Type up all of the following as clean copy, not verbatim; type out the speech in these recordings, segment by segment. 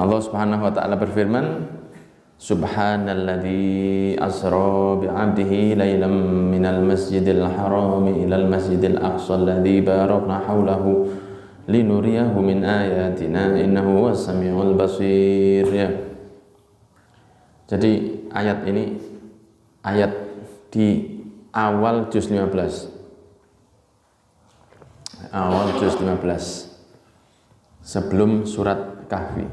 Allah Subhanahu wa taala berfirman, Subhanalladzi asra bi'abdihi lailam minal masjidil harami ilal masjidil aqsa alladzi barakna haulahu linuriyahu min ayatina innahu was-sami'ul basir. Ya. Jadi ayat ini ayat di awal juz 15. Awal juz 15. Sebelum surat Kahfi.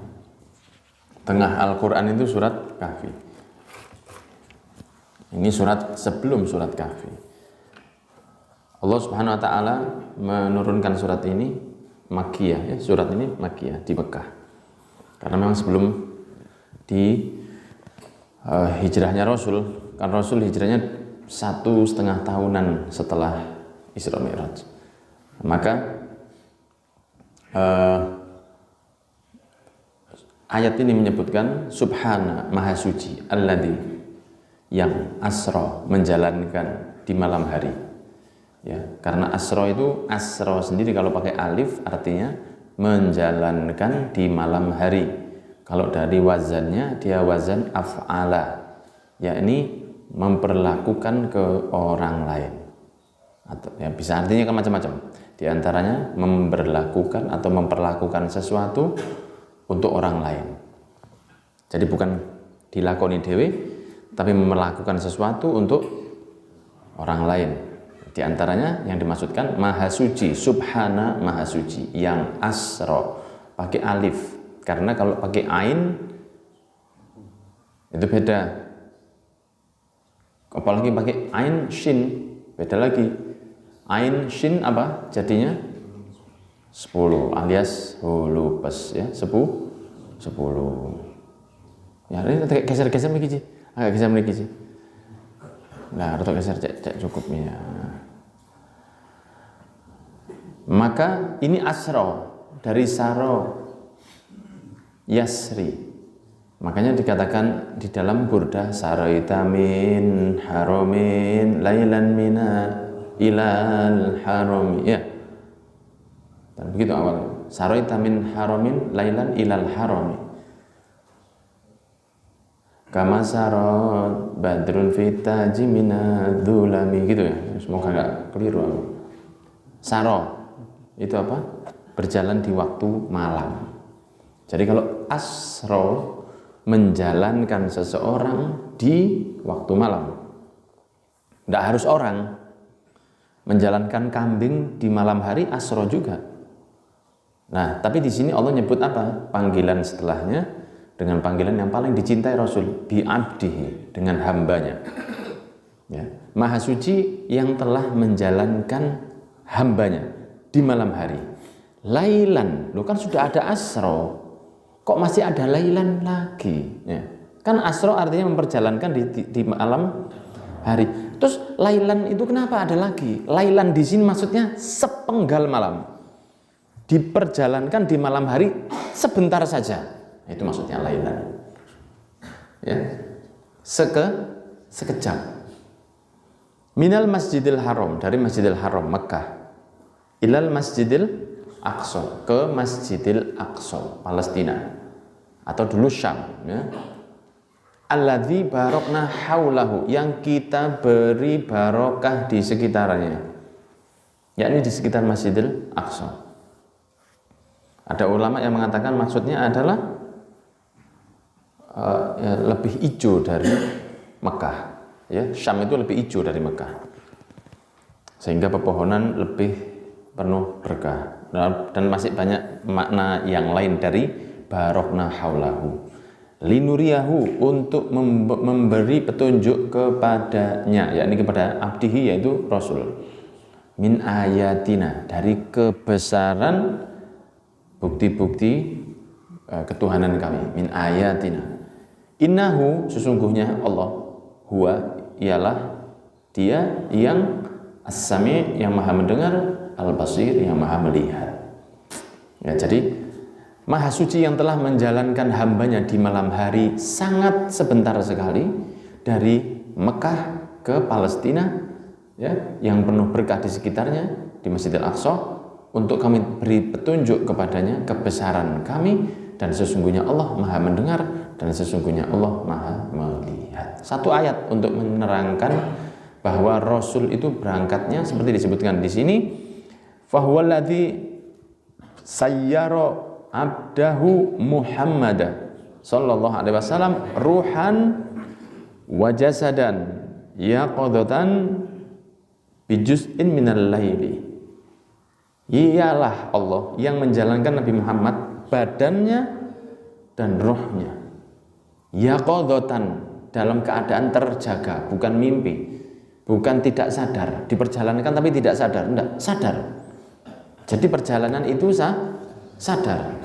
Tengah Al-Qur'an itu surat Kahfi. Ini surat sebelum surat Kahfi. Allah Subhanahu wa taala menurunkan surat ini Makkiyah, ya, surat ini Makkiyah di Mekah. Karena memang sebelum di hijrahnya Rasul, kan Rasul hijrahnya 1,5 tahunan setelah Isra Mi'raj. Maka ayat ini menyebutkan Subhana Maha Suci Alladzi yang asra menjalankan di malam hari. Ya, karena asra itu asra sendiri kalau pakai alif artinya menjalankan di malam hari. Kalau dari wazannya dia wazan af'ala, yakni memperlakukan ke orang lain. Atau ya, bisa artinya kan macam-macam. Di antaranya memperlakukan atau memperlakukan sesuatu untuk orang lain. Jadi bukan dilakoni dewe, tapi melakukan sesuatu untuk orang lain. Di antaranya yang dimaksudkan Maha Suci, Subhana Maha Suci, yang asra pakai alif. Karena kalau pakai ain itu beda. Apalagi pakai ain shin, beda lagi. Ain shin apa jadinya? 10 alias hulu pes ya, 10. Ya ini geser-geser lagi, agak geser lagi. Nah, rotok geser cek cukupnya. Maka ini asra dari saro yasri. Makanya dikatakan di dalam burdah saraita min haramin lailan mina ilal harami, ya. Dan begitu awal. Saraita min haramin lailan ilal harami. Kama sarat badrun fitaji minadzulami, gitu ya. Semoga enggak keliru. Saro itu apa? Berjalan di waktu malam. Jadi kalau asro menjalankan seseorang di waktu malam. Tidak harus orang. Menjalankan kambing di malam hari asro juga. Nah, tapi di sini Allah nyebut apa? Panggilan setelahnya dengan panggilan yang paling dicintai Rasul, bi abdihi, dengan hambanya. Ya. Maha Suci yang telah menjalankan hambanya di malam hari. Lailan, lo kan sudah ada asro, kok masih ada lailan lagi? Ya. Kan asro artinya memperjalankan di malam hari. Terus lailan itu kenapa ada lagi? Lailan di sini maksudnya sepenggal malam, diperjalankan di malam hari sebentar saja. Itu maksudnya lailan. Ya, sekejap. Minal Masjidil Haram, dari Masjidil Haram Mekah, ilal Masjidil Aqsa, ke Masjidil Aqsa Palestina atau dulu Syam, ya. Alladzi barokna haulahu, yang kita beri barokah di sekitarnya, yakni di sekitar Masjidil Aqsa. Ada ulama yang mengatakan maksudnya adalah lebih hijau dari Mekah, ya. Syam itu lebih hijau dari Mekah, sehingga pepohonan lebih penuh berkah. Dan masih banyak makna yang lain dari barokna haulahu. Linuriyahu, untuk memberi petunjuk kepadanya, yakni kepada abdihi, yaitu Rasul, min ayatina, dari kebesaran bukti-bukti ketuhanan kami, min ayatina. Innahu, sesungguhnya Allah, huwa, ialah dia yang as-sami', yang maha mendengar, al-basir, yang maha melihat. Ya, jadi Maha Suci yang telah menjalankan hambanya di malam hari sangat sebentar sekali dari Mekah ke Palestina, ya, yang penuh berkah di sekitarnya, di Masjidil Aqsa, untuk kami beri petunjuk kepadanya kebesaran kami dan sesungguhnya Allah Maha mendengar, dan sesungguhnya Allah Maha melihat. Satu ayat untuk menerangkan bahwa Rasul itu berangkatnya seperti disebutkan di sini, fahuwaladzi sayyara abdahu Muhammad sallallahu alaihi wasallam ruhan wa jasadan yaqadatan bijuz'in minal laili. Ialah Allah yang menjalankan Nabi Muhammad badannya dan rohnya yaqadatan, dalam keadaan terjaga, bukan mimpi, bukan tidak sadar, diperjalankan tapi tidak sadar, enggak, sadar. Jadi perjalanan itu sadar.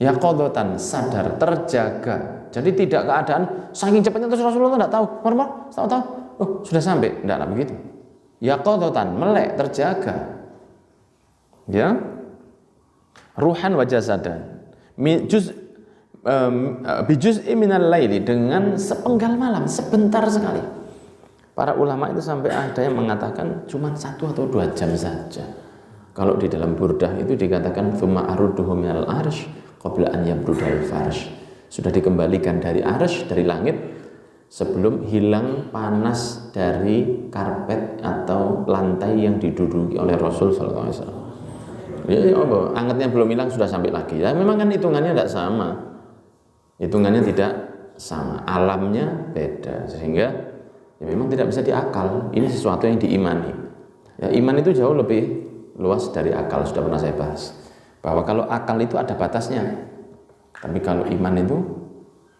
Yaqadatan, sadar, terjaga. Jadi tidak keadaan saking cepatnya terus Rasulullah enggak tahu, tahu, oh sudah sampai, enggak begitu. Yaqadatan, melek, terjaga. Ya. Ruhan wa jasadan. Bijuz'i minal laili, dengan sepenggal malam, sebentar sekali. Para ulama itu sampai ada yang mengatakan cuma 1 atau 2 jam saja. Kalau di dalam Burdah itu dikatakan tsumma arudduhu minal arsy qabla an yabrudal farsh. Sudah dikembalikan dari arsy, dari langit, sebelum hilang panas dari karpet atau lantai yang diduduki oleh Rasul sallallahu alaihi wasallam. Ya, angetnya belum hilang sudah sampai lagi. Ya memang kan hitungannya tidak sama. Hitungannya tidak sama, alamnya beda, sehingga ya memang tidak bisa diakal. Ini sesuatu yang diimani. Ya, iman itu jauh lebih luas dari akal, sudah pernah saya bahas. Bahwa kalau akal itu ada batasnya, tapi kalau iman itu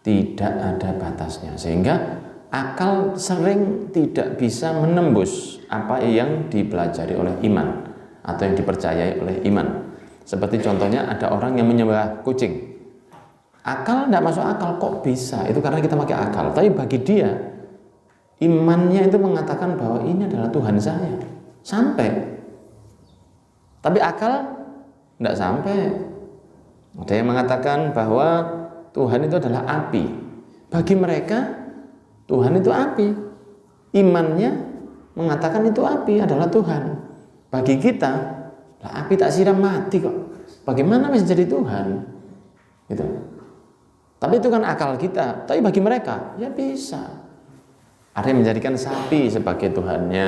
tidak ada batasnya, sehingga akal sering tidak bisa menembus apa yang dipelajari oleh iman atau yang dipercayai oleh iman. Seperti contohnya ada orang yang menyembah kucing. Akal tidak masuk akal, kok bisa? Itu karena kita pakai akal. Tapi bagi dia, imannya itu mengatakan bahwa ini adalah Tuhan saya. Sampai. Tapi akal tidak sampai. Ada yang mengatakan bahwa Tuhan itu adalah api. Bagi mereka, Tuhan itu api. Imannya mengatakan itu api adalah Tuhan. Bagi kita, api tak siram mati kok. Bagaimana bisa jadi Tuhan? Gitu. Tapi itu kan akal kita. Tapi bagi mereka, ya bisa. Ada yang menjadikan sapi sebagai Tuhannya,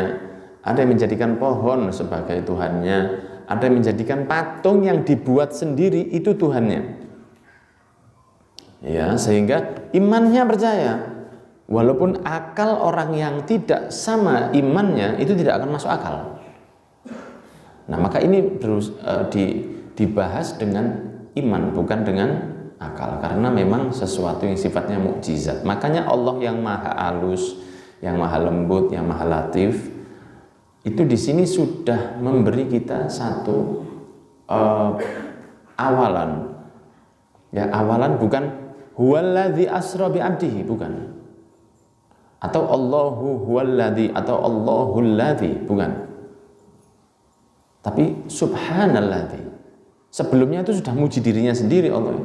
ada yang menjadikan pohon sebagai Tuhannya, ada yang menjadikan patung yang dibuat sendiri itu Tuhannya. Ya, sehingga imannya percaya. Walaupun akal orang yang tidak sama imannya itu tidak akan masuk akal. Nah, maka ini dibahas dengan iman, bukan dengan akal, karena memang sesuatu yang sifatnya mukjizat. Makanya Allah yang maha halus, yang maha lembut, yang maha latif, itu di sini sudah memberi kita satu awalan. Ya, awalan bukan huwallazi asra bi abdihi, bukan. Atau Allahu huwallazi atau Allahul ladzi, bukan. Tapi subhanalladzi. Sebelumnya itu sudah muji dirinya sendiri Allah.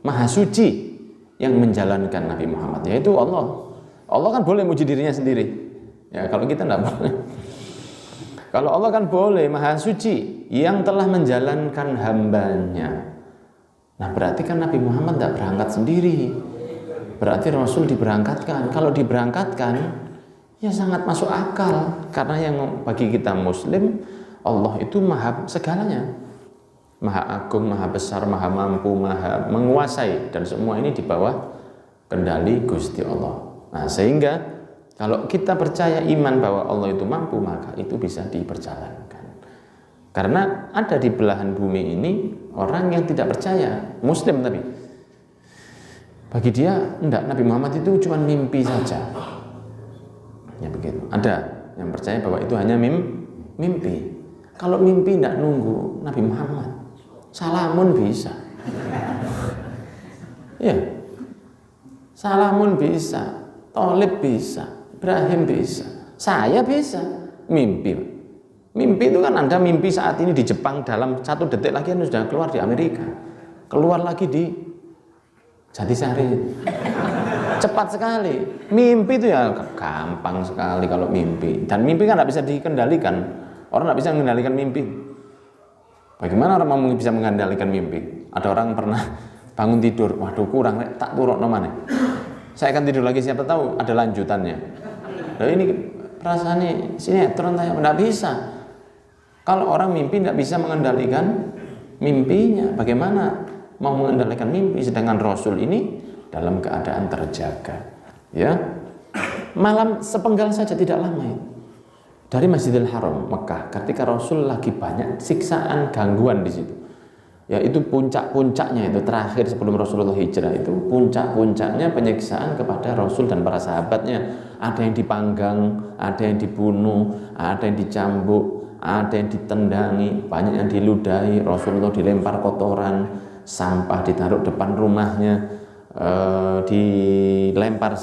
Maha suci yang menjalankan Nabi Muhammad, yaitu Allah. Allah kan boleh muji dirinya sendiri. Ya, kalau kita tidak boleh. Kalau Allah kan boleh, maha suci yang telah menjalankan hambanya. Nah, berarti kan Nabi Muhammad tidak berangkat sendiri. Berarti Rasul diberangkatkan. Kalau diberangkatkan, ya sangat masuk akal. Karena yang bagi kita Muslim, Allah itu maha segalanya. Maha agung, maha besar, maha mampu, maha menguasai, dan semua ini di bawah kendali Gusti Allah. Nah, sehingga kalau kita percaya iman bahwa Allah itu mampu, maka itu bisa diperjalankan. Karena ada di belahan bumi ini orang yang tidak percaya, Muslim tapi bagi dia enggak, Nabi Muhammad itu cuma mimpi saja. Ya begitu. Ada yang percaya bahwa itu hanya mimpi. Kalau mimpi enggak nunggu Nabi Muhammad, salamun bisa. Ya, salamun bisa, Thalib bisa, Ibrahim bisa, saya bisa. Mimpi itu kan Anda mimpi saat ini di Jepang, dalam 1 detik lagi Anda sudah keluar di Amerika, keluar lagi di Jatisari. Cepat sekali. Mimpi itu ya gampang sekali kalau mimpi. Dan mimpi kan tidak bisa dikendalikan. Orang tidak bisa mengendalikan mimpi. Bagaimana orang mau bisa mengendalikan mimpi? Ada orang pernah bangun tidur, waduh kurang, tak turun nomane. Saya akan tidur lagi, siapa tahu ada lanjutannya. Nah ini perasaannya sinetron saya tidak bisa. Kalau orang mimpi tidak bisa mengendalikan mimpinya, bagaimana mau mengendalikan mimpi? Sedangkan Rasul ini dalam keadaan terjaga, ya. Malam sepenggal saja tidak lama itu. Dari Masjidil Haram Mekah, ketika Rasul lagi banyak siksaan, gangguan di situ. Ya itu puncak-puncaknya itu terakhir sebelum Rasulullah hijrah itu puncak-puncaknya penyiksaan kepada Rasul dan para sahabatnya. Ada yang dipanggang, ada yang dibunuh, ada yang dicambuk, ada yang ditendangi, banyak yang diludahi. Rasulullah dilempar kotoran, sampah ditaruh depan rumahnya, dilempar,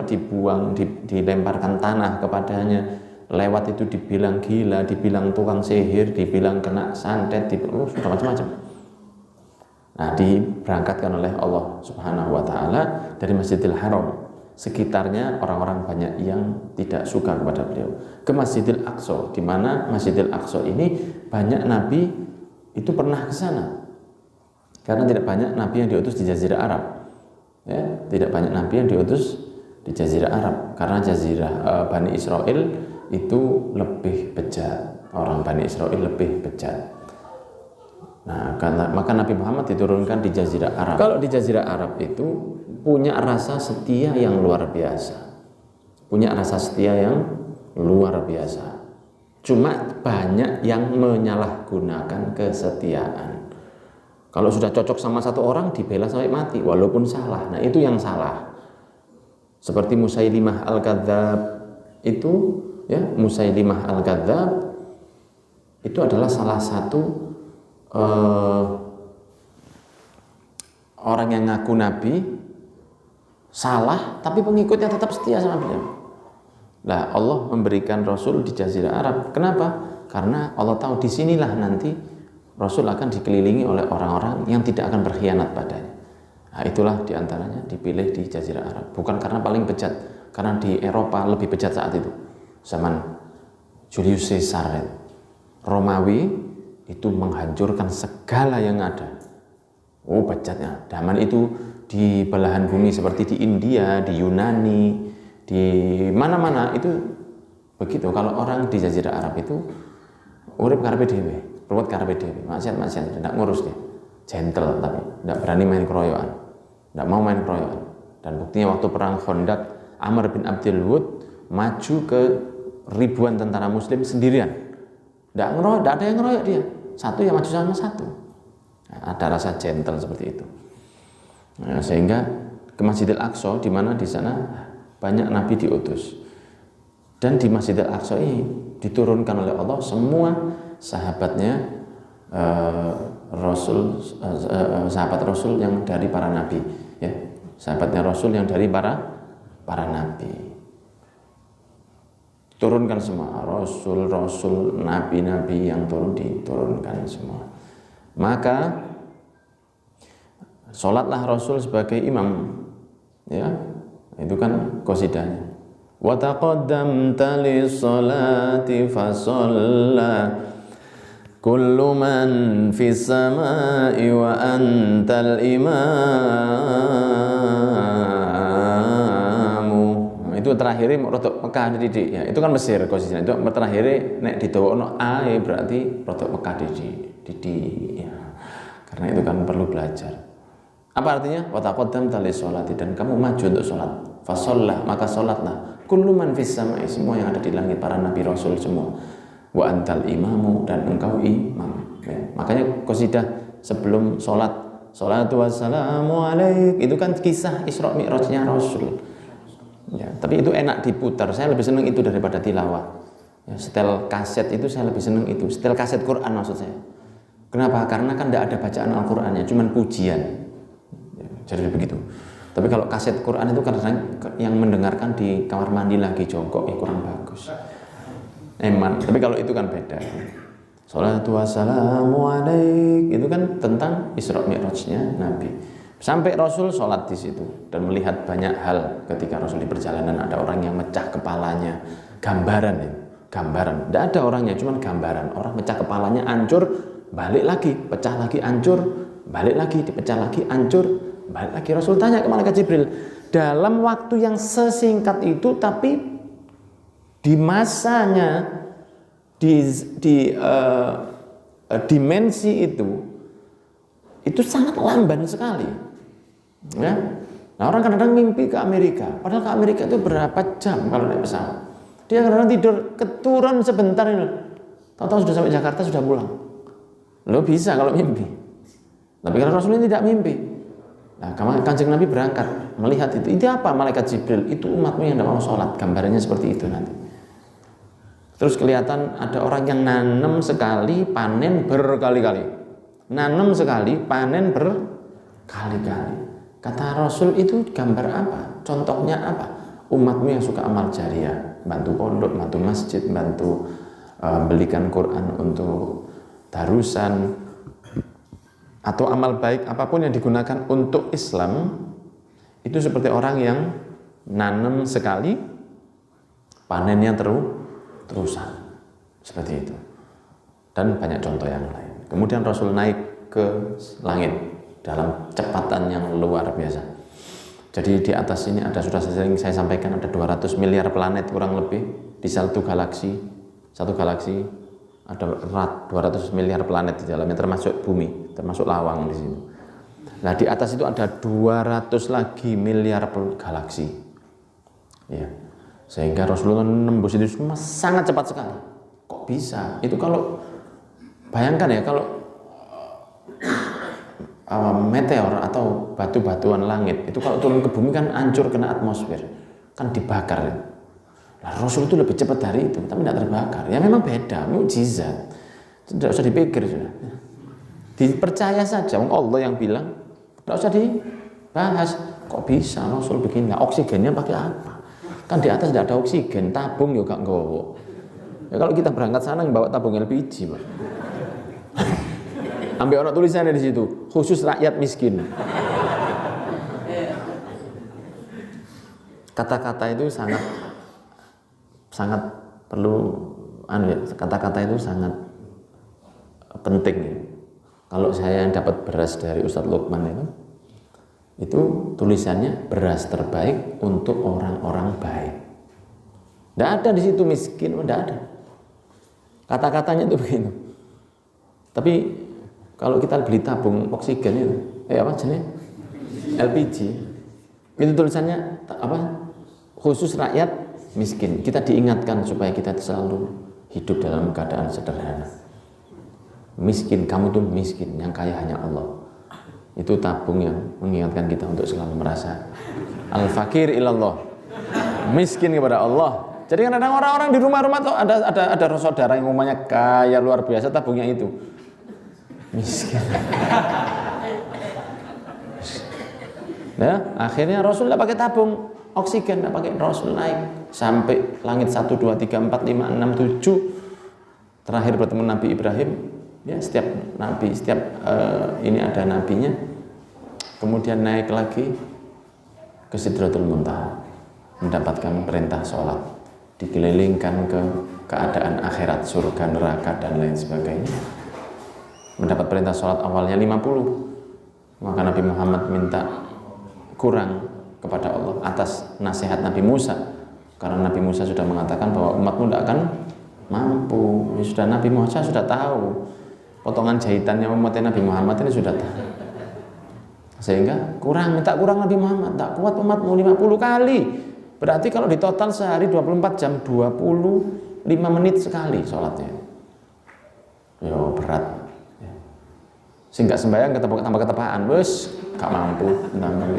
dibuang, dilemparkan tanah kepadanya. Lewat itu dibilang gila, dibilang tukang sihir, dibilang kena santet, sudah macam-macam. Nah, diberangkatkan oleh Allah Subhanahu wa taala dari Masjidil Haram. Sekitarnya orang-orang banyak yang tidak suka kepada beliau. Ke Masjidil Aqsa, di mana Masjidil Aqsa ini banyak nabi itu pernah ke sana. Karena tidak banyak nabi yang diutus di Jazirah Arab. Ya, tidak banyak nabi yang diutus di Jazirah Arab karena Jazirah Bani Israel itu lebih bejat, orang Bani Israel lebih bejat. Nah, maka Nabi Muhammad diturunkan di Jazirah Arab. Kalau di Jazirah Arab itu punya rasa setia yang luar biasa, punya rasa setia yang luar biasa. Cuma banyak yang menyalahgunakan kesetiaan. Kalau sudah cocok sama satu orang dibela sampai mati walaupun salah. Nah itu yang salah. Seperti Musailimah Al-Kadzab itu. Ya, Musailimah Al-Kadzab itu adalah salah satu orang yang ngaku nabi, salah tapi pengikutnya tetap setia sama beliau. Nah, Allah memberikan Rasul di Jazirah Arab. Kenapa? Karena Allah tahu disinilah nanti Rasul akan dikelilingi oleh orang-orang yang tidak akan berkhianat padanya. Nah, itulah diantaranya dipilih di Jazirah Arab. Bukan karena paling bejat, karena di Eropa lebih bejat saat itu. Zaman Julius Caesar, Romawi itu menghancurkan segala yang ada. Oh bejatnya. Zaman itu di belahan bumi seperti di India, di Yunani, di mana-mana itu begitu. Kalau orang di Jazirah Arab itu urip karepe dhewe, ruwet karepe dhewe, maksiat tidak ngurus dia. Gentle tapi tidak berani main keroyokan. Tidak mau main keroyokan. Dan buktinya waktu perang Khandaq, Amr bin Abdul Wud maju ke ribuan tentara muslim sendirian. Tidak ada yang ngeroyok dia. Satu yang maju sama satu. Nah, ada rasa gentle seperti itu. Nah, sehingga ke Masjidil Aqsa di mana di sana banyak nabi diutus. Dan di Masjidil Aqsa ini diturunkan oleh Allah semua sahabatnya sahabat Rasul yang dari para nabi, ya. Sahabatnya Rasul yang dari para nabi. Turunkan semua rasul-rasul, nabi-nabi yang diturunkan semua. Maka sholatlah Rasul sebagai imam, ya itu kan qasidahnya. Wa taqaddamta lis-salati fa shalla kullu man fis samai wa antal imamu. Itu terakhir rotok Mekah didik ya. Itu kan Mesir qasidahnya. Itu terakhir nek didawakno ae berarti rotok Mekah didik ya. Karena itu kan perlu belajar. Apa artinya? Wa taqaddamta lis-salati, dan kamu maju untuk sholat. Fa shalla, maka sholatlah. Kullu man fis samai, semua yang ada di langit, para nabi rasul semua. Wa antal imamu, dan engkau imam. Ya. Makanya qasidah sebelum sholat, sholatu wassalamu alaik, itu kan kisah Isra Mi'rajnya Rasul. Ya, tapi itu enak diputar. Saya lebih senang itu daripada tilawah. Ya, setel kaset itu saya lebih senang itu. Setel kaset Quran maksud saya. Kenapa? Karena kan tidak ada bacaan Al-Qur'annya, cuman pujian. Ya, jadi begitu. Tapi kalau kaset Quran itu kadang yang mendengarkan di kamar mandi lagi jongkok, ya kurang bagus. Eman. Tapi kalau itu kan beda. Sholatu wassalamu alaik, itu kan tentang Isra Mi'rajnya Nabi. Sampai Rasul sholat di situ dan melihat banyak hal ketika Rasul di perjalanan. Ada orang yang mecah kepalanya, gambaran itu, gambaran. Tidak ada orangnya, cuma gambaran. Orang mecah kepalanya hancur, balik lagi, pecah lagi, hancur, balik lagi, dipecah lagi, hancur, balik lagi. Rasul tanya ke malaikat Jibril, dalam waktu yang sesingkat itu, tapi di masanya, di dimensi itu sangat lamban sekali. Ya. Nah, orang kadang-kadang mimpi ke Amerika, padahal ke Amerika itu berapa jam kalau naik pesawat. Dia kadang-kadang tidur, keturun sebentar ini, tahu-tahu sudah sampai Jakarta, sudah pulang. Lo bisa kalau mimpi. Tapi kalau Rasulullah tidak mimpi. Nah, Kanjeng Nabi berangkat melihat itu. Itu apa? Malaikat Jibril. Itu umatmu yang tidak mau sholat. Gambarnya seperti itu nanti. Terus kelihatan ada orang yang nanam sekali, panen berkali-kali. Nanam sekali, panen berkali-kali. Kata Rasul, itu gambar apa? Contohnya apa? Umatmu yang suka amal jariah, bantu pondok, bantu masjid, bantu belikan Quran untuk darusan, atau amal baik apapun yang digunakan untuk Islam, itu seperti orang yang nanam sekali, panennya terusan, seperti itu. Dan banyak contoh yang lain. Kemudian Rasul naik ke langit dalam kecepatan yang luar biasa. Jadi di atas ini ada, sudah sering saya sampaikan, ada 200 miliar planet kurang lebih di satu galaksi. Satu galaksi ada 200 miliar planet di dalamnya, termasuk bumi, termasuk lawang di sini. Nah, di atas itu ada 200 lagi miliar galaksi. Ya. Sehingga Rasulullah nembus itu semua sangat cepat sekali. Kok bisa? Itu kalau bayangkan ya, kalau meteor atau batu-batuan langit itu kalau turun ke bumi kan hancur, kena atmosfer, kan dibakar. Nah, Rasul itu lebih cepat dari itu, tapi tidak terbakar. Ya memang beda, mukjizat. Tidak usah dipikir sudah. Dipercaya saja, Allah yang bilang. Tidak usah dibahas. Kok bisa Rasul begini? Nah, oksigennya pakai apa? Kan di atas tidak ada oksigen, tabung juga gak nggowo. Ya kalau kita berangkat sana bawa tabung LPG, Pak. Ambil ono tulisannya di situ, khusus rakyat miskin. Kata-kata itu sangat perlu, kata-kata itu sangat penting. Kalau saya dapat beras dari Ustadz Lukman itu tulisannya beras terbaik untuk orang-orang baik. Tidak ada di situ miskin, tidak ada. Kata-katanya itu begitu. Tapi kalau kita beli tabung oksigen itu, apa jenis LPG, itu tulisannya apa? Khusus rakyat miskin. Kita diingatkan supaya kita selalu hidup dalam keadaan sederhana. Miskin, kamu tuh miskin, yang kaya hanya Allah. Itu tabung yang mengingatkan kita untuk selalu merasa al-fakir ilallah, miskin kepada Allah. Jadi kan ada orang-orang di rumah-rumah tuh ada saudara yang umumnya kaya luar biasa, tabungnya itu miskin. Nah, akhirnya Rasul tidak pakai tabung oksigen, tidak pakai. Rasul naik sampai langit 1, 2, 3, 4, 5, 6, 7. Terakhir bertemu Nabi Ibrahim. Ya, setiap nabi, ini ada nabinya. Kemudian naik lagi ke Sidratul Muntaha, mendapatkan perintah sholat, dikelilingkan ke keadaan akhirat, surga, neraka, dan lain sebagainya. Mendapat perintah sholat awalnya 50, maka Nabi Muhammad minta kurang kepada Allah atas nasihat Nabi Musa, karena Nabi Musa sudah mengatakan bahwa umatmu tidak akan mampu. Ya, sudah, Nabi Musa sudah tahu potongan jahitannya umatnya Nabi Muhammad ini sudah tahu, sehingga minta kurang Nabi Muhammad, tak kuat umatmu 50 kali. Berarti kalau di total sehari 24 jam 25 menit sekali sholatnya. Yo, berat. Sehingga sembahyang tambah ketepaan, bos, gak mampu.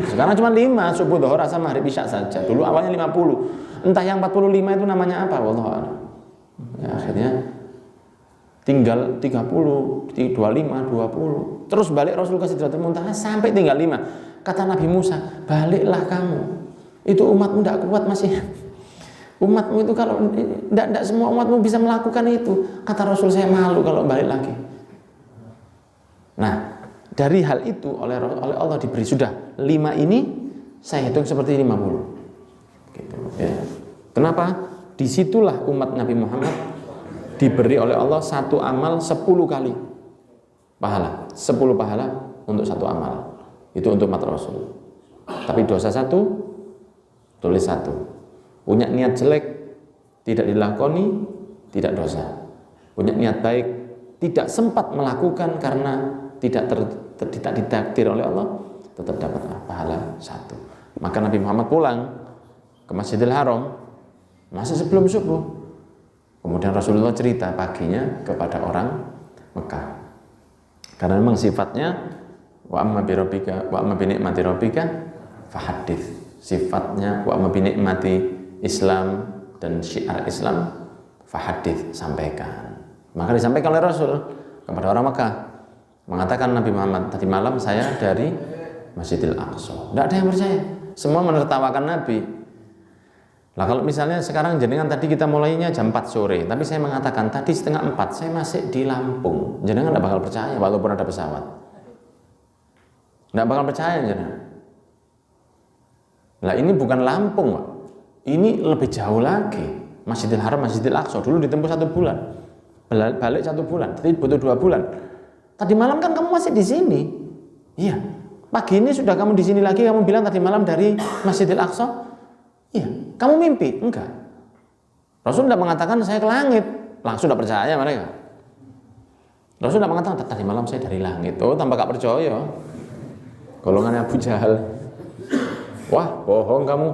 Sekarang cuma 5, subuh, dhuhur, asar, maghrib, isya saja. Dulu awalnya 50. Entah yang 45 itu namanya apa, wallahu a'lam. Ya, akhirnya tinggal 30, 25, 20. Terus balik Rasul ke Sidratul Muntaha sampai tinggal 5. Kata Nabi Musa, baliklah kamu. Itu umatmu tidak kuat masih. Umatmu itu kalau tidak semua umatmu bisa melakukan itu. Kata Rasul, saya malu kalau balik lagi. Nah, dari hal itu oleh Allah diberi sudah 5 ini saya hitung seperti 50. Gitu, ya. Kenapa? Disitulah umat Nabi Muhammad diberi oleh Allah satu amal 10 kali. pahala, 10 pahala untuk satu amal. Itu untuk umat Rasul. Tapi dosa 1, tulis 1. Punya niat jelek, tidak dilakoni, tidak dosa. Punya niat baik, tidak sempat melakukan karena tidak ditakdir oleh Allah, tetap dapat pahala 1. Maka Nabi Muhammad pulang ke Masjidil Haram masih sebelum subuh. Kemudian Rasulullah cerita paginya kepada orang Mekah. Karena memang sifatnya wa amma bi rabbika wa amma bi ni'mati rabbika fahadits. Sifatnya wa amma bi ni'mati Islam dan syiar Islam fahadits, sampaikan. Maka disampaikan oleh Rasul kepada orang Mekah. Mengatakan Nabi Muhammad, tadi malam saya dari Masjidil Aqsa. Tidak ada yang percaya. Semua menertawakan Nabi. Lah kalau misalnya sekarang jenengan tadi kita mulainya jam 4 sore, tapi saya mengatakan tadi setengah 4 saya masih di Lampung, jenengan tidak bakal percaya walaupun ada pesawat. Tidak bakal percaya jenengan. Lah ini bukan Lampung, Pak. Ini lebih jauh lagi. Masjidil Haram, Masjidil Aqsa dulu ditempuh 1 bulan, balik 1 bulan, jadi butuh 2 bulan. Tadi malam kan kamu masih di sini, iya. Pagi ini sudah kamu di sini lagi, kamu bilang tadi malam dari Masjidil Aqsa. Iya, kamu mimpi? Enggak. Rasul tidak mengatakan saya ke langit, langsung tidak percaya mereka. Rasul tidak mengatakan tadi malam saya dari langit. Oh, tambah gak percaya. Golongan Abu Jahal. Wah, bohong kamu.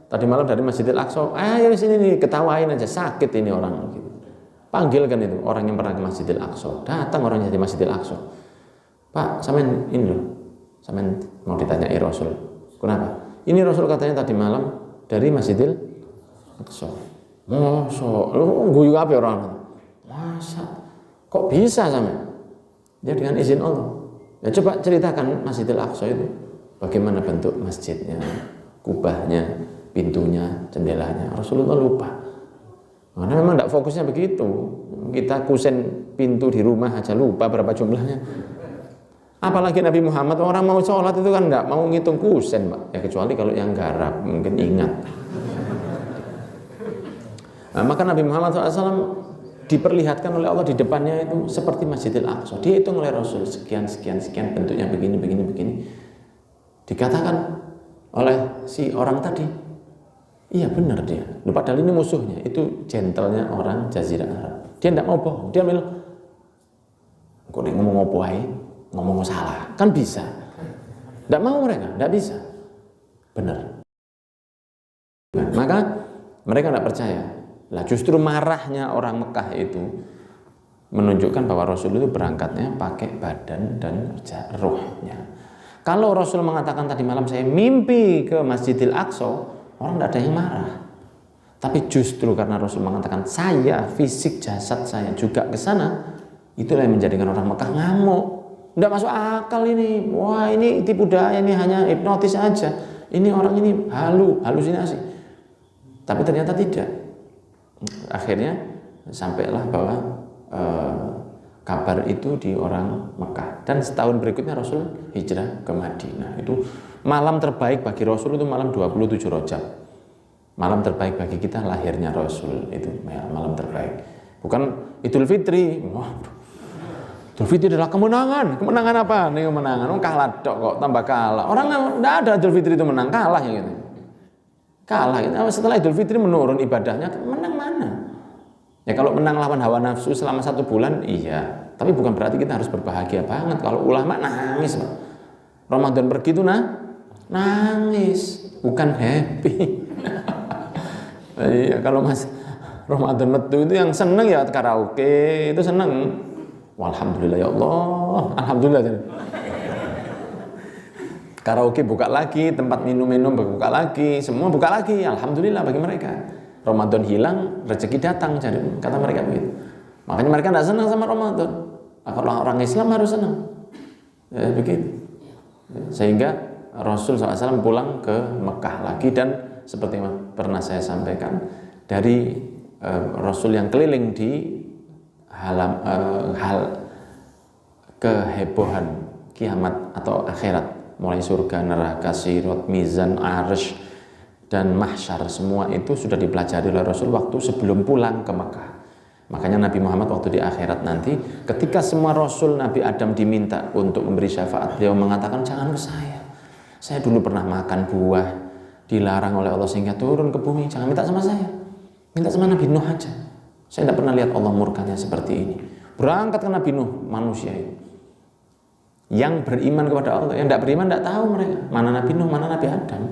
Tadi malam dari Masjidil Aqsa. Ayo sini nih, ketawain aja, sakit ini orang. Panggilkan itu orang yang pernah ke Masjidil Aqsa. Datang orangnya di Masjidil Aqsa. Pak, sampean ini loh. Sampean mau ditanyai Rasul. Kenapa? Ini Rasul katanya tadi malam dari Masjidil Aqsa. Masa, lu guyu apa orang? Masa, kok bisa sampean? Dia dengan izin Allah. Ya coba ceritakan Masjidil Aqsa itu. Bagaimana bentuk masjidnya, kubahnya, pintunya, jendelanya. Rasulullah lupa. Karena memang tidak fokusnya begitu. Kita kusen pintu di rumah aja lupa berapa jumlahnya. Apalagi Nabi Muhammad, orang mau sholat itu kan tidak mau ngitung kusen, Pak. Ya kecuali kalau yang garap mungkin ingat. Nah, maka Nabi Muhammad SAW diperlihatkan oleh Allah di depannya itu seperti Masjidil Aqsa. Dihitung oleh Rasul sekian bentuknya begini. Dikatakan oleh si orang tadi, iya benar dia. Padahal ini musuhnya, itu gentlenya orang Jazirah Arab. Dia tidak mau bohong. Dia bilang, kok dia ngomong apa aja? Ngomong salah, kan bisa. Tidak mau mereka, tidak bisa. Benar. Maka mereka tidak percaya. Lah justru marahnya orang Mekah itu menunjukkan bahwa Rasul itu berangkatnya pakai badan dan ruhnya. Kalau Rasul mengatakan tadi malam saya mimpi ke Masjidil Aqsa, orang tidak ada yang marah. Tapi justru karena Rasul mengatakan saya fisik jasad saya juga ke sana, itulah yang menjadikan orang Mekah ngamuk. Tidak masuk akal ini. Wah, ini tipu daya, ini hanya hipnotis aja. Ini orang ini halusinasi. Tapi ternyata tidak. Akhirnya sampailah bahwa kabar itu di orang Mekah. Dan setahun berikutnya Rasul hijrah ke Madinah. Itu malam terbaik bagi Rasul itu malam 27 Rajab. Malam terbaik bagi kita lahirnya Rasul itu malam terbaik. Bukan Idul Fitri. Waduh. Idul Fitri adalah kemenangan. Kemenangan apa? Nih kemenangan. Kalah dok kok, tambah kalah. Orang enggak ada Idul Fitri itu menang, kalah ya gitu. Kalah gitu. Setelah Idul Fitri menurun ibadahnya, menang mana? Ya kalau menang lawan hawa nafsu selama 1 bulan, iya. Tapi bukan berarti kita harus berbahagia banget. Kalau ulama nangis, Pak. Ramadan pergi itu nangis, bukan happy. Iya, kalau Mas Ramadan metu itu yang seneng ya karaoke, itu seneng. Alhamdulillah ya Allah, alhamdulillah. Karaoke buka lagi, tempat minum-minum buka lagi, semua buka lagi, alhamdulillah bagi mereka. Ramadan hilang, rezeki datang, jadi kata mereka begitu. Makanya mereka tidak senang sama Ramadan. Kalau orang Islam harus senang, ya, begitu. Sehingga Rasul SAW pulang ke Mekah lagi, dan seperti yang pernah saya sampaikan, dari Rasul yang keliling di hal kehebohan kiamat atau akhirat, mulai surga, neraka, sirat, mizan, arsy dan mahsyar, semua itu sudah dipelajari oleh Rasul waktu sebelum pulang ke Mekah. Makanya Nabi Muhammad waktu di akhirat nanti, ketika semua Rasul Nabi Adam diminta untuk memberi syafaat, beliau mengatakan jangan ke saya. Saya dulu pernah makan buah, dilarang oleh Allah sehingga turun ke bumi. Jangan minta sama saya, minta sama Nabi Nuh aja. Saya tidak pernah lihat Allah murkanya seperti ini. Berangkat ke Nabi Nuh, manusia itu yang beriman kepada Allah, yang tidak beriman tidak tahu mereka mana Nabi Nuh, mana Nabi Adam.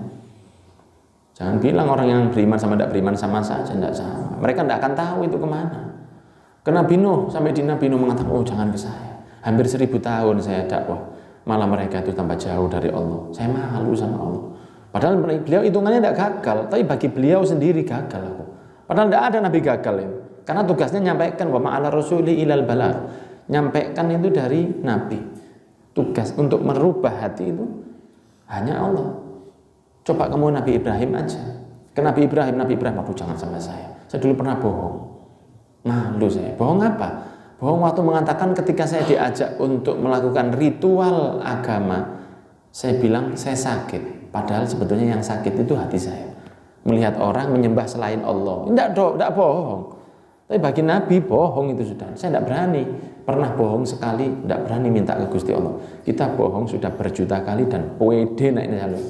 Jangan bilang orang yang beriman sama tidak beriman sama saja, tidak sama. Mereka tidak akan tahu itu kemana. Ke Nabi Nuh, sampai di Nabi Nuh mengatakan, oh jangan ke saya. Hampir 1000 tahun saya dakwah, malah mereka itu tambah jauh dari Allah. Saya malu sama Allah. Padahal beliau hitungannya tidak gagal, tapi bagi beliau sendiri gagal aku. Padahal tidak ada Nabi gagal itu. Karena tugasnya nyampaikan wa ma'ala rasuli ilal balagh. Nyampaikan itu dari Nabi. Tugas untuk merubah hati itu hanya Allah. Coba kamu Nabi Ibrahim aja. Ke Nabi Ibrahim, aduh jangan sama saya. Saya dulu pernah bohong. Malu saya. Bohong apa? Bohong waktu mengatakan ketika saya diajak untuk melakukan ritual agama, saya bilang saya sakit. Padahal sebetulnya yang sakit itu hati saya. Melihat orang menyembah selain Allah. Tidak bohong. Tapi bagi Nabi bohong itu sudah. Saya tidak berani. Pernah bohong sekali, tidak berani minta ke Gusti Allah. Kita bohong sudah berjuta kali dan pede naiknya jalur.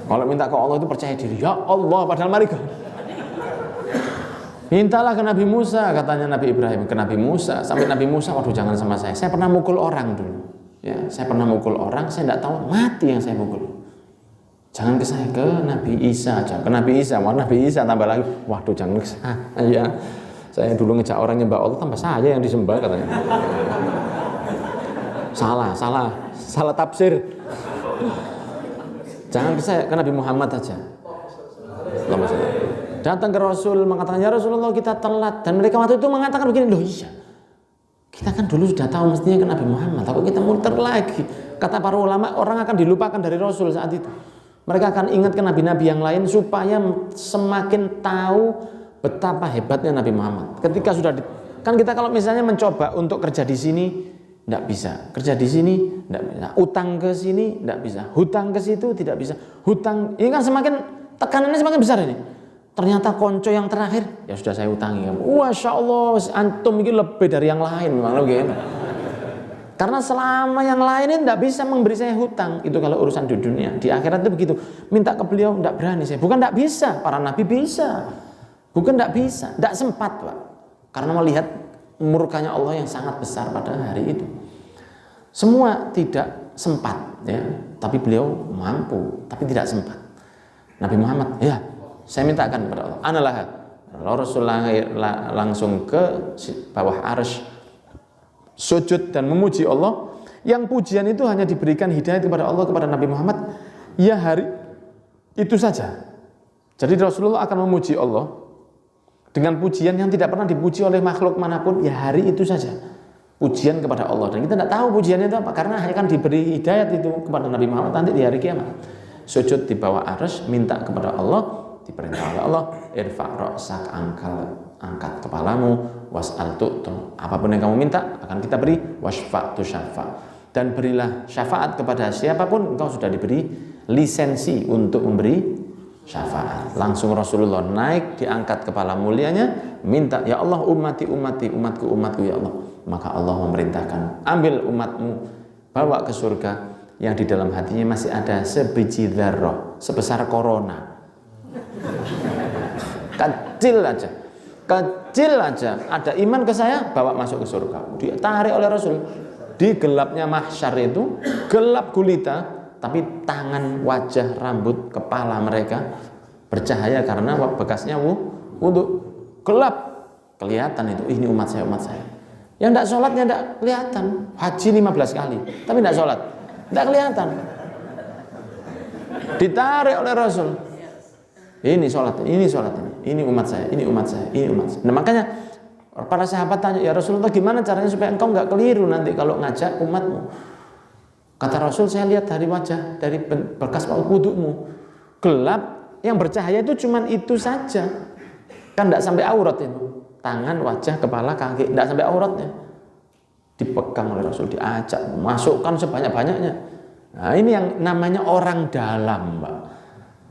Kalau minta ke Allah itu percaya diri. Ya Allah, padahal mari mintalah ke Nabi Musa, katanya Nabi Ibrahim ke Nabi Musa. Sampai Nabi Musa, waduh jangan sama saya. Saya pernah mukul orang dulu. Ya, saya pernah mukul orang, saya tidak tahu mati yang saya mukul. Jangan ke saya, ke Nabi Isa aja. Ke Nabi Isa, wah Nabi Isa tambah lagi. Waduh jangan ke saya. Ya, saya dulu ngejak orang nyembah Allah, tambah saya yang disembah katanya. Salah tafsir. Jangan ke saya, ke Nabi Muhammad aja. Datang ke Rasul mengatakan, ya Rasulullah kita telat. Dan mereka waktu itu mengatakan begini, loh iya, kita kan dulu sudah tahu mestinya ke Nabi Muhammad, tapi kita muter lagi. Kata para ulama, orang akan dilupakan dari Rasul saat itu. Mereka akan ingat ke nabi-nabi yang lain supaya semakin tahu betapa hebatnya Nabi Muhammad. Ketika sudah kan kita kalau misalnya mencoba untuk kerja di sini tidak bisa, kerja di sini tidak bisa, utang ke sini tidak bisa, hutang ke situ tidak bisa, hutang ini kan semakin tekanannya semakin besar ini. Ternyata konco yang terakhir ya sudah saya utangi kamu. Masya Allah, antum ini lebih dari yang lain memang gitu. Karena selama yang lain ini tidak bisa memberi saya hutang. Itu kalau urusan di dunia. Di akhirat itu begitu. Minta ke beliau tidak berani saya. Bukan tidak bisa, para nabi bisa. Bukan tidak bisa, tidak sempat Pak. Karena melihat murkanya Allah yang sangat besar pada hari itu. Semua tidak sempat ya, tapi beliau mampu, tapi tidak sempat. Nabi Muhammad, ya saya mintakan kepada Allah, analah. Lalu Rasulullah langsung ke bawah arsy, sujud dan memuji Allah. Yang pujian itu hanya diberikan hidayah kepada Allah, kepada Nabi Muhammad. Ya hari itu saja. Jadi Rasulullah akan memuji Allah dengan pujian yang tidak pernah dipuji oleh makhluk manapun. Ya hari itu saja pujian kepada Allah. Dan kita tidak tahu pujiannya itu apa, karena hanya akan diberi hidayat itu kepada Nabi Muhammad nanti di hari kiamat. Sujud di bawah arsy, minta kepada Allah. Diperintah oleh Allah, irfa' ra'sak, angkat kepalamu, was'al tu'tu, apapun yang kamu minta akan kita beri, wasfa' tu syafa', dan berilah syafaat kepada siapapun, engkau sudah diberi lisensi untuk memberi syafaat. Langsung Rasulullah naik, diangkat kepala mulianya, minta, ya Allah ummati, umatku ya Allah. Maka Allah memerintahkan, ambil umatmu, bawa ke surga, yang di dalam hatinya masih ada sebiji dzarrah, sebesar corona. Kecil aja ada iman ke saya, bawa masuk ke surga. Ditarik oleh Rasul di gelapnya mahsyar itu, gelap gulita, tapi tangan, wajah, rambut, kepala mereka bercahaya karena bekasnya wudu. Gelap kelihatan itu, ini umat saya. Yang tidak sholatnya tidak kelihatan, haji 15 kali tapi tidak sholat, tidak kelihatan. Ditarik oleh Rasul, ini sholat, ini umat saya. Nah makanya para sahabat tanya, ya Rasulullah gimana caranya supaya engkau nggak keliru nanti kalau ngajak umatmu. Kata Rasul, saya lihat dari wajah, dari bekas wudumu gelap, yang bercahaya itu cuman itu saja, kan tidak sampai aurat itu, tangan, wajah, kepala, kaki, tidak sampai auratnya. Dipegang oleh Rasul, diajak, masukkan sebanyak-banyaknya. Nah ini yang namanya orang dalam, Pak.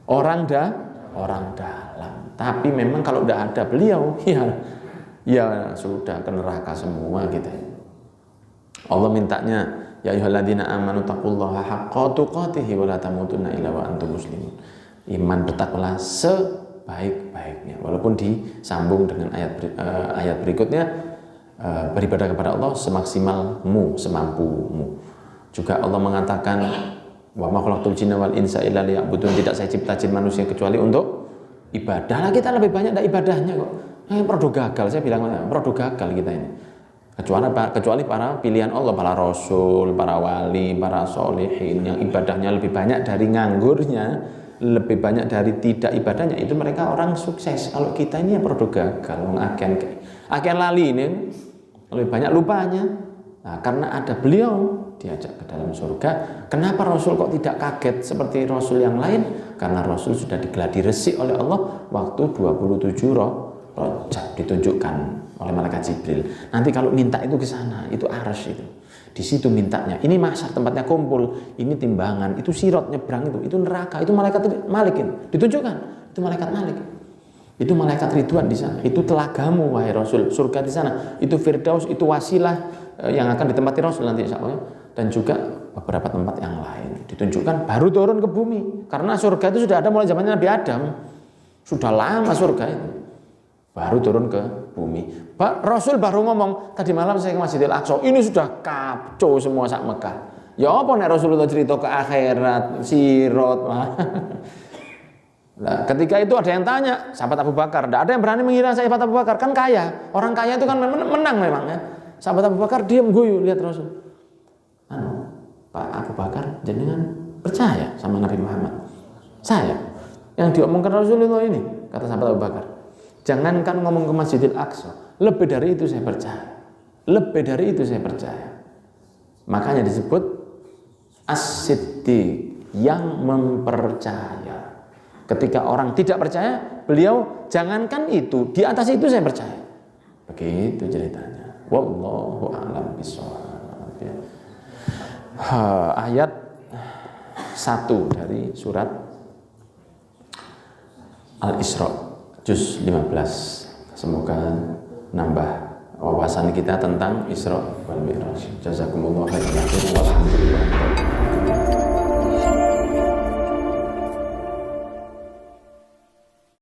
Orang dalam. Tapi memang kalau tidak ada beliau, ya ya sudah ke neraka semua kita. Allah mintanya, ya ayyuhalladzina amanu taqullaha haqqa tuqatih wa la tamutunna illa wa antum muslimun. Iman bertakwalah sebaik-baiknya. Walaupun disambung dengan ayat berikutnya, beribadah kepada Allah semaksimalmu, semampumu. Juga Allah mengatakan, wa ma khalaqtul jinna wal insa illa liya'budun, tidak saya cipta jin manusia kecuali untuk ibadah. Lah kita lebih banyak dari ibadahnya kok. Produk gagal, saya bilang produk gagal kita ini. Kecuali para pilihan Allah, para rasul, para wali, para solihin yang ibadahnya lebih banyak dari nganggurnya, lebih banyak dari tidak ibadahnya, itu mereka orang sukses. Kalau kita ini ya produk gagal, agen lali ini lebih banyak lupanya. Nah, karena ada beliau diajak ke dalam surga. Kenapa Rasul kok tidak kaget seperti Rasul yang lain? Karena Rasul sudah digeladi resik oleh Allah waktu 27 Rajab ditunjukkan oleh malaikat Jibril. Nanti kalau minta itu ke sana, itu arsy itu. Di situ mintanya. Ini mahsyar tempatnya kumpul, ini timbangan, itu sirat nyebrang itu neraka, itu malaikat Malik itu. Ditunjukkan, itu malaikat Malik. Itu malaikat Ridwan di sana. Itu telagamu wahai Rasul, surga di sana. Itu Firdaus, itu wasilah yang akan ditempati Rasul nanti insyaallah. Dan juga beberapa tempat yang lain ditunjukkan, baru turun ke bumi. Karena surga itu sudah ada mulai zamannya Nabi Adam. Sudah lama surga itu. Baru turun ke bumi. Rasul baru ngomong, tadi malam saya ke Masjidil Aqsa, ini sudah kacau semua sak Mekah. Ya apa nek Rasulullah cerita ke akhirat, sirat. Nah, ketika itu ada yang tanya, sahabat Abu Bakar, tidak ada yang berani mengira sahabat Abu Bakar, kan kaya. Orang kaya itu kan menang memang ya. Sahabat Abu Bakar diam guyu lihat Rasul. Pak Abu Bakar, jenengan percaya sama Nabi Muhammad? Saya yang diomongkan Rasulullah ini, kata sahabat Abu Bakar. Jangankan ngomong ke Masjidil Aqsa, lebih dari itu saya percaya. Lebih dari itu saya percaya. Makanya disebut as-siddiq, yang mempercaya. Ketika orang tidak percaya, beliau jangankan itu, di atas itu saya percaya. Begitu ceritanya. Wallahu a'lam bishawab. Ayat 1 dari surat Al-Isra, juz 15. Semoga nambah wawasan kita tentang Isra wal Mi'raj. Jazakumullah khairan. Walhamdulillah.